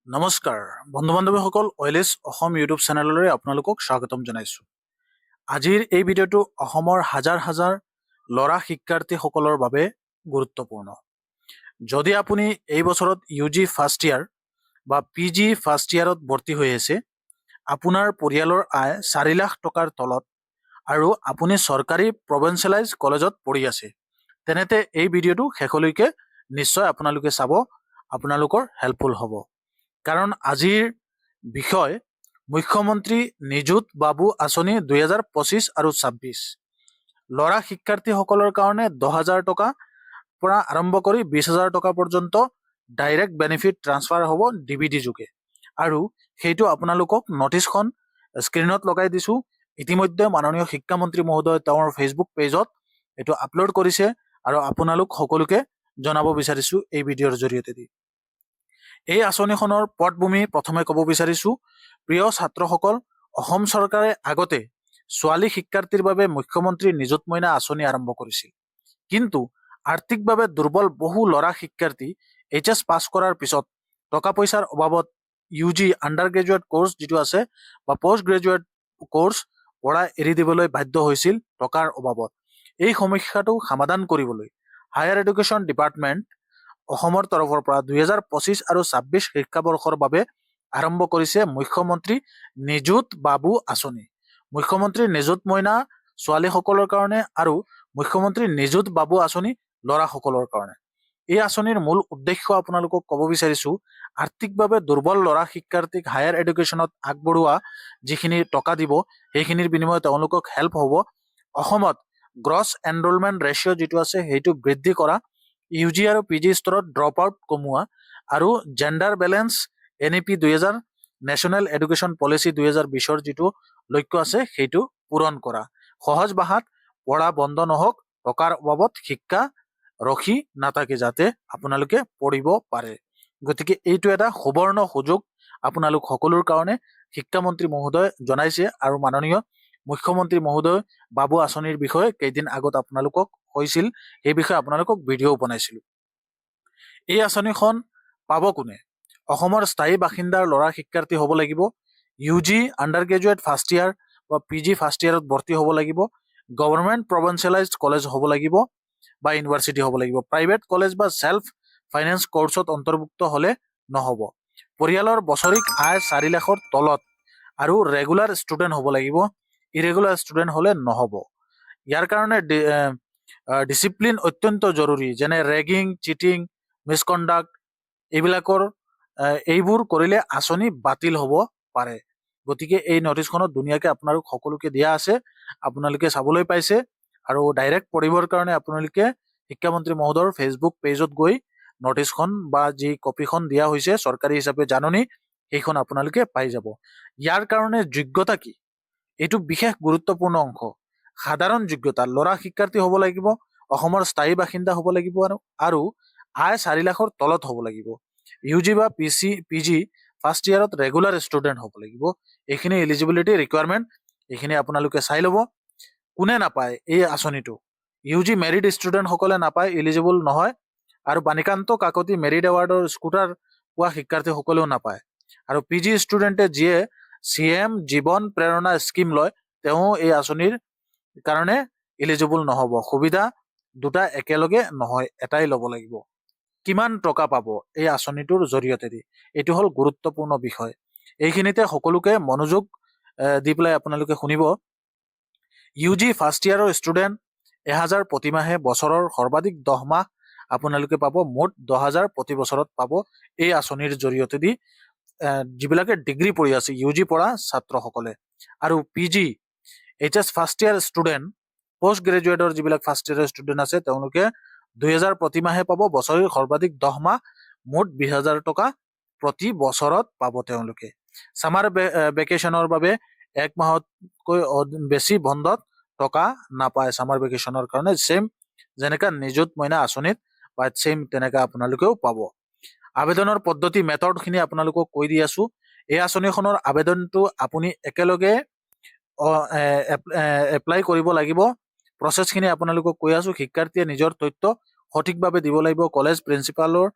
নমস্কাৰ বন্ধু বান্ধৱীসকল ওয়েলিছ অসম ইউটিউব চেনেললৈ আপোনালোকক স্বাগতম জনাইছোঁ। আজিৰ এই ভিডিঅ'টো অসমৰ হাজাৰ হাজাৰ ল'ৰা শিক্ষাৰ্থীসকলৰ বাবে গুৰুত্বপূৰ্ণ। যদি আপুনি এই বছৰত UG ফাৰ্ষ্ট ইয়াৰ বা PG ফাৰ্ষ্ট ইয়াৰত ভৰ্তি হৈ আছে, আপোনাৰ পৰিয়ালৰ আয় 4 লাখ টকাৰ তলত আৰু আপুনি চৰকাৰী প্ৰভিঞ্চিয়েলাইজ কলেজত পঢ়ি আছে, তেনেতে এই ভিডিঅ'টো শেষলৈকে নিশ্চয় আপোনালোকে চাব, আপোনালোকৰ হেল্পফুল হ'ব। কাৰণ আজিৰ বিষয় মুখ্যমন্ত্ৰী নিযুত বাবু আঁচনি 2025 আৰু 26। ল'ৰা শিক্ষাৰ্থীসকলৰ কাৰণে 10,000 টকা পৰা আৰম্ভ কৰি 20,000 টকা পৰ্যন্ত ডাইৰেক্ট বেনিফিট ট্ৰান্সফাৰ হ'ব DVD যোগে। আৰু সেইটো আপোনালোকক নটিচখন স্ক্ৰীণত লগাই দিছোঁ। ইতিমধ্যে মাননীয় শিক্ষামন্ত্ৰী মহোদয় তেওঁৰ ফেচবুক পেজত এইটো আপলোড কৰিছে আৰু আপোনালোক সকলোকে জনাব বিচাৰিছোঁ এই ভিডিঅ'ৰ জৰিয়তে দি। এই আঁচনিখনৰ পটভূমি প্ৰথমে ক'ব বিচাৰিছোঁ। প্ৰিয় ছাত্ৰসকল, অসম চৰকাৰে আগতে ছোৱালী শিক্ষাৰ্থীৰ বাবে মুখ্যমন্ত্ৰী নিযুত মইনা আঁচনি আৰম্ভ কৰিছিল। কিন্তু আৰ্থিকভাৱে দুৰ্বল বহু ল'ৰা শিক্ষাৰ্থী HS পাছ কৰাৰ পিছত টকা পইচাৰ অভাৱত UG আণ্ডাৰ গ্ৰেজুৱেট কোৰ্চ যিটো আছে বা পষ্ট গ্ৰেজুৱেট কোৰ্চ পঢ়া এৰি দিবলৈ বাধ্য হৈছিল টকাৰ অভাৱত। এই সমস্যাটো সমাধান কৰিবলৈ হায়াৰ এডুকেশ্যন ডিপাৰ্টমেণ্ট অসমৰ তৰফৰ পৰা 2025 আৰু 26 শিক্ষাবৰ্ষৰ বাবে আৰম্ভ কৰিছে মুখ্যমন্ত্ৰী নিযুত বাবু আঁচনি। মুখ্যমন্ত্ৰী নিযুত মইনা ছোৱালীসকলৰ কাৰণে আৰু মুখ্যমন্ত্ৰী নিযুত বাবু আঁচনি ল'ৰাসকলৰ কাৰণে। এই আঁচনিৰ মূল উদ্দেশ্য আপোনালোকক ক'ব বিচাৰিছোঁ, আৰ্থিকভাৱে দুৰ্বল ল'ৰা শিক্ষাৰ্থীক হায়াৰ এডুকেশ্যনত আগবঢ়োৱা যিখিনি টকা দিব সেইখিনিৰ বিনিময়ত তেওঁলোকক হেল্প হ'ব। অসমত গ্ৰছ এনৰলমেণ্ট ৰেচিঅ' যিটো আছে সেইটো বৃদ্ধি কৰা, UG আৰু PG স্তৰত ড্ৰপ আউট কমোৱা আৰু gender balance NEP 2000 national education policy 2020ৰ যিটো লক্ষ্য আছে সেইটো পূৰণ কৰা। সহজ ভাষাত পঢ়া বন্ধ নহওক, টকাৰ অভাৱত শিক্ষা ৰখি নাথাকে, যাতে আপোনালোকে পঢ়িব পাৰে। গতিকে এইটো এটা সুবৰ্ণ সুযোগ আপোনালোক সকলোৰ কাৰণে শিক্ষামন্ত্ৰী মহোদয় জনাইছে আৰু মাননীয় মুখ্যমন্ত্ৰী মহোদয় বাবু আঁচনিৰ বিষয়ে কেইদিন আগত আপোনালোকক কৈছিল, সেই বিষয়ে আপোনালোকক ভিডিঅ' বনাইছিলোঁ। এই আঁচনিখন পাব কোনে? অসমৰ স্থায়ী বাসিন্দাৰ ল'ৰা শিক্ষাৰ্থী হ'ব লাগিব, UG under graduate first year বা PG ফাৰ্ষ্ট ইয়াৰত ভৰ্তি হ'ব লাগিব, গভৰ্ণমেণ্ট প্ৰভিঞ্চিয়েলাইজড কলেজ হ'ব লাগিব বা ইউনিভাৰ্চিটি হ'ব লাগিব। প্ৰাইভেট কলেজ বা ছেল্ফ ফাইনেন্স কৰ্চত অন্তৰ্ভুক্ত হ'লে নহ'ব। পৰিয়ালৰ বছৰিক আয় 4 লাখৰ তলত আৰু ৰেগুলাৰ ষ্টুডেণ্ট হ'ব লাগিব, ইৰেগুলাৰ ষ্টুডেণ্ট হ'লে নহ'ব। ইয়াৰ কাৰণে ডিচিপ্লিন অত্যন্ত জৰুৰী, যেনে ৰেগিং, চিটিং, মিছকণ্ডাক্ট এইবোৰ কৰিলে আঁচনি বাতিল হ'ব পাৰে। গতিকে এই নটিচখনত ধুনীয়াকৈ আপোনালোক সকলোকে দিয়া আছে, আপোনালোকে চাবলৈ পাইছে। আৰু ডাইৰেক্ট পঢ়িবৰ কাৰণে আপোনালোকে শিক্ষামন্ত্ৰী মহোদয়ৰ ফেচবুক পেজত গৈ নটিচখন বা যি কপিখন দিয়া হৈছে চৰকাৰী হিচাপে জাননী, সেইখন আপোনালোকে পাই যাব। ইয়াৰ কাৰণে যোগ্যতা কি? এইটো বিশেষ গুৰুত্বপূৰ্ণ অংশ। সাধাৰণ যোগ্যতা, ল'ৰা শিক্ষাৰ্থী হ'ব লাগিব, অসমৰ স্থায়ী বাসিন্দা হ'ব লাগিব আৰু আয় 4 লাখৰ তলত হ'ব লাগিব। UG বা PG ফাৰ্ষ্ট ইয়াৰত ৰেগুলাৰ ষ্টুডেণ্ট হ'ব লাগিব। এইখিনি এলিজিবিলিটি ৰিকুৱাৰমেণ্ট, এইখিনি আপোনালোকে চাই ল'ব। কোনে নাপায় এই আঁচনিটো? UG মেৰিড ষ্টুডেণ্টসকলে নাপায়, এলিজিবল নহয়। আৰু বাণীকান্ত কাকতি মেৰিড এৱাৰ্ডৰ স্কুটাৰ পোৱা শিক্ষাৰ্থীসকলেও নাপায়। আৰু PG ষ্টুডেণ্টে যিয়ে CM জীৱন প্ৰেৰণা স্কিম লয়, তেওঁ এই আঁচনিৰ কাৰণে এলিজিবল নহ'ব। সুবিধা দুটা একেলগে নহয়, এটাই ল'ব লাগিব। কিমান টকা পাব এই আঁচনিটোৰ জৰিয়তে দি? এইটো হ'ল গুৰুত্বপূৰ্ণ বিষয়। এইখিনিতে সকলোকে মনোযোগ দি পেলাই আপোনালোকে শুনিব। UG ফাৰ্ষ্ট ইয়াৰৰ ষ্টুডেণ্ট 1000 প্ৰতিমাহে, বছৰৰ সৰ্বাধিক 10 মাহ আপোনালোকে পাব, মুঠ 10,000 প্ৰতি বছৰত পাব এই আঁচনিৰ জৰিয়তে দি, যিবিলাকে ডিগ্ৰী পঢ়ি আছে, UG পঢ়া ছাত্ৰসকলে। আৰু PG HS first year student, post গ্ৰেজুৱেটৰ যিবিলাক ফাৰ্ষ্ট ইয়াৰৰ ষ্টুডেণ্ট আছে, তেওঁলোকে 2000 প্ৰতিমাহে পাব, বছৰৰ সৰ্বাধিক 10 মাহ, মুঠ 20,000 টকা প্ৰতি বছৰত পাব তেওঁলোকে। ছামাৰ ভেকেশ্যনৰ বাবে 1 মাহতকৈ বেছি বন্ধত টকা নাপায় ছামাৰ ভেকেশ্যনৰ কাৰণে, ছেম যেনেকা নিযুত মইনা আঁচনিত বা ছেম তেনেকা আপোনালোকেও পাব। আবেদনৰ পদ্ধতি মেথডখিনি আপোনালোকক কৈ দি আছোঁ। এই আঁচনিখনৰ আবেদনটো আপুনি একেলগে এপ্লাই কৰিব লাগিব। প্ৰচেছখিনি আপোনালোকক কৈ আছোঁ। শিক্ষাৰ্থীয়ে নিজৰ তথ্য সঠিকভাৱে দিব লাগিব। কলেজ প্ৰিন্সিপালৰ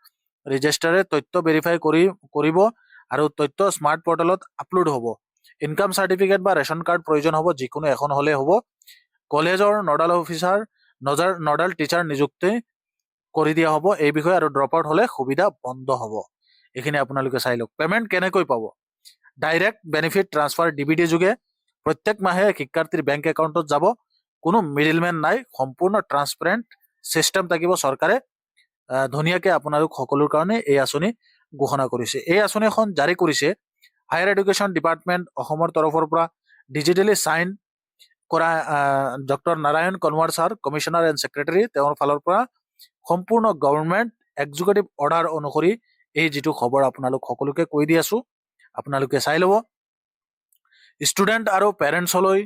ৰেজিষ্টাৰে তথ্য ভেৰিফাই কৰিব আৰু তথ্য স্মাৰ্ট পৰ্টেলত আপলোড হ'ব। ইনকাম চাৰ্টিফিকেট বা ৰেচন কাৰ্ড প্ৰয়োজন হ'ব, যিকোনো এখন হ'লেই হ'ব। কলেজৰ নডাল অফিচাৰ নডাল টিচাৰ নিযুক্তি কৰি দিয়া হ'ব এই বিষয়ে, আৰু ড্ৰপ আউট হ'লে সুবিধা বন্ধ হ'ব। এইখিনি আপোনালোকে চাই লওক। পেমেণ্ট কেনেকৈ পাব? ডাইৰেক্ট বেনিফিট ট্ৰান্সফাৰ ডিবিটি যোগে প্ৰত্যেক মাহে শিক্ষাৰ্থীৰ বেংক একাউণ্টত যাব। কোনো মিডিলমেন নাই, সম্পূৰ্ণ ট্ৰান্সপাৰেণ্ট ছিষ্টেম থাকিব। চৰকাৰে ধুনীয়াকৈ আপোনালোক সকলোৰ কাৰণে এই আঁচনি ঘোষণা কৰিছে। এই আঁচনিখন জাৰি কৰিছে হায়াৰ এডুকেশ্যন ডিপাৰ্টমেণ্ট অসমৰ তৰফৰ পৰা। ডিজিটেলি চাইন কৰা doctor Narayan Konwar sir, commissioner and secretary, তেওঁৰ ফালৰ পৰা সম্পূৰ্ণ গভৰ্ণমেণ্ট এক্সিকিউটিভ অৰ্ডাৰ অনুসৰি এই যিটো খবৰ আপোনালোক সকলোকে কৈ দি আছো, আপোনালোকে চাই ল'ব। ষ্টুডেণ্ট আৰু পেৰেণ্টছলৈ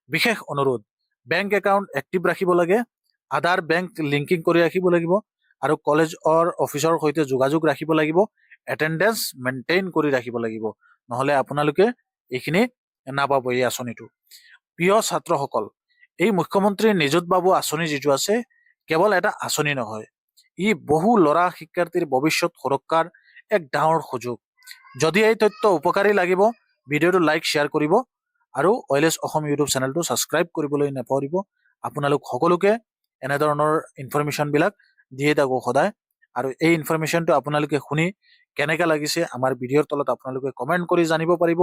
বিশেষ অনুৰোধ, বেংক একাউণ্ট এক্টিভ ৰাখিব লাগে, আধাৰ বেংক লিংকিং কৰি ৰাখিব লাগিব, আৰু কলেজৰ অফিচৰ সৈতে যোগাযোগ ৰাখিব লাগিব, এটেণ্ডেঞ্চ মেইনটেইন কৰি ৰাখিব লাগিব, নহ'লে আপোনালোকে এইখিনি নাপাব এই আঁচনিটো। প্ৰিয় ছাত্ৰসকল, এই মুখ্যমন্ত্ৰী নিযুত বাবু আঁচনি যিটো আছে কেৱল এটা আঁচনি নহয়, ই বহু ল'ৰা শিক্ষাৰ্থীৰ ভৱিষ্যত সুৰক্ষাৰ এক ডাঙৰ সুযোগ। যদি এই তথ্য উপকাৰী লাগিব, ভিডিঅ'টো লাইক শ্বেয়াৰ কৰিব আৰু OLS অসম ইউটিউব চেনেলটো ছাবস্ক্ৰাইব কৰিবলৈ নাপাহৰিব। আপোনালোক সকলোকে এনেধৰণৰ ইনফৰমেশ্যনবিলাক দিয়ে থাকোঁ সদায়, আৰু এই ইনফৰমেশ্যনটো আপোনালোকে শুনি কেনেকৈ লাগিছে আমাৰ ভিডিঅ'ৰ তলত আপোনালোকে কমেণ্ট কৰি জানিব পাৰিব।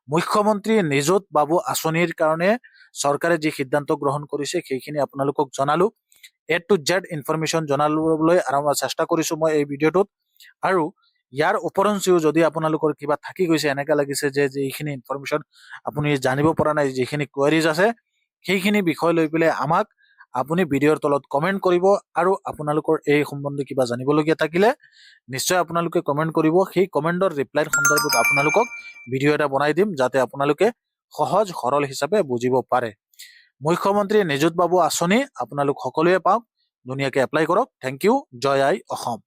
মুখ্যমন্ত্ৰী নিযুত বাবু আঁচনিৰ কাৰণে চৰকাৰে যি সিদ্ধান্ত গ্ৰহণ কৰিছে সেইখিনি আপোনালোকক জনালোঁ। A to Z ইনফৰমেশ্যন জনাবলৈ চেষ্টা কৰিছোঁ মই এই ভিডিঅ'টোত। আৰু ইয়াৰ ওপৰঞ্চিও যদি আপোনালোকৰ কিবা থাকি গৈছে, এনেকৈ লাগিছে যে এইখিনি ইনফৰমেশ্যন আপুনি জানিব পৰা নাই, যিখিনি কুৱেৰিজ আছে সেইখিনি বিষয় লৈ পেলাই আমাক আপুনি ভিডিঅ'ৰ তলত কমেণ্ট কৰিব। আৰু আপোনালোকৰ এই সম্বন্ধে কিবা জানিবলগীয়া থাকিলে নিশ্চয় আপোনালোকে কমেণ্ট কৰিব। সেই কমেণ্টৰ ৰিপ্লাইৰ সন্দৰ্ভত আপোনালোকক ভিডিঅ' এটা বনাই দিম, যাতে আপোনালোকে সহজ সৰল হিচাপে বুজিব পাৰে। মুখ্যমন্ত্ৰী নিযুত বাবু আঁচনি আপোনালোক সকলোৱে পাওক, ধুনীয়াকৈ এপ্লাই কৰক। Thank you. জয় আই অসম।